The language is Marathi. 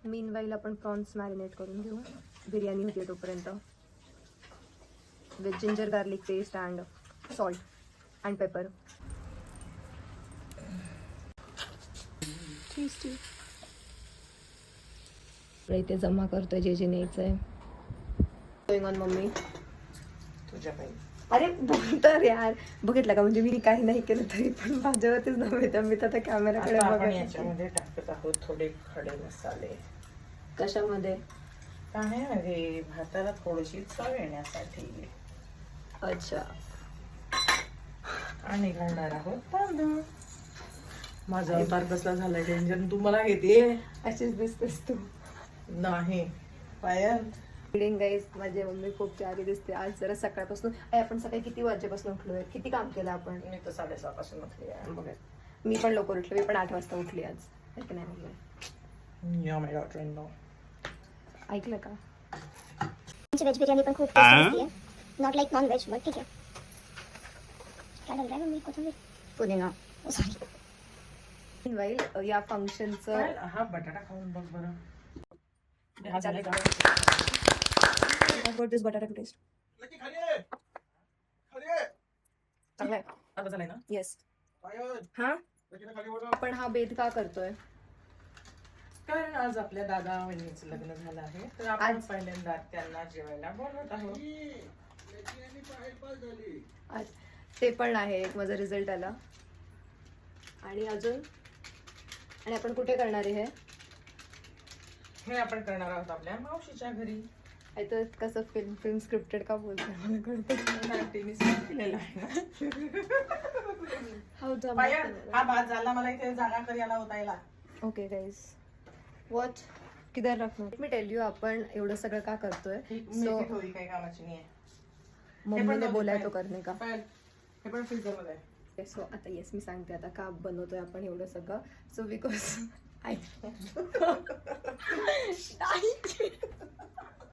मीनवाईल आपण प्रॉन्स मॅरिनेट करून घेऊ. बिर्याणी होती तोपर्यंत. With ginger garlic paste and salt and paper. इथे जमा करतोय जे जे न्यायचं आहे. Going on mummy. तुझ्या बाई. अरे बोल तर यार. बघितलं का, म्हणजे मी काही नाही केलं तरी पण माझ्यावरतीच नव्हे तर मी तर त्या कॅमेराकडे आपण बघत. याच्यामध्ये टाकत आहोत थोडे खडे मसाले. कशामध्ये? पाण्यामध्ये भाताला थोडीशी चव येण्यासाठी. अच्छा. आणि घालणार आहोत तांदूळ. माझा अवतार कसला झालाय डेंजर. तू मला घेते अशीच दिसतेस तू. नाही पायल. गाईज माझी मम्मी खूप चारी दिसते आज. जरा सकाळपासून आपण सकाळी किती वाजेपासून उठलोय, किती काम केलं आपण. मी तर 6:30 पासून उठली आहे. बघा मी पण लवकर उठले. मी पण 8 वाजता उठली आज. ऐक नाही मम्मी. या माय डॉटर इन लॉ. ऐकलं का? वेज बिर्याणी पण खूप टेस्टी असते. Not like non veg but ठीक आहे. काय डाल रहा है मम्मी? कोथिंबीर, पुदिना. सॉरी. मीनवाईल या फंक्शनचं हा बटाटा खाऊन बघ बरं. हा झालं का? What this बटाटा टेस्ट? चांगला आहे. आता झालंय ना? येस. हा आपण हा बेद का करतोय? कारण आज आपल्या दादा वहिनीचं लग्न झालं आहे, तर आपण पहिल्यांदा त्यांना जेवायला बोलवत आहोत. आज ते पण आहे. एक माझा रिझल्ट आला. आणि अजून आणि आपण कुठे करणार आहे हे आपण करणार आहोत आपल्या मावशीच्या घरी. तर कसं फिल्म स्क्रिप्टेड का बोलतोय मला कळतं. तिने केलेलं आहे ना. हाऊ हा भात झाला. मला इथे जागा करायला होता याला. ओके गाईज वॉच किधर रखणार. मी टेल यू आपण एवढं सगळं का करतोय. सो थोडी काही कामाची नाही आहे. मम्मीने बोलाय तो करणे का. हे पण फ्रीजर मध्ये आहे. सो आता येस मी सांगते आता का बनवतोय आपण एवढं सगळं. So because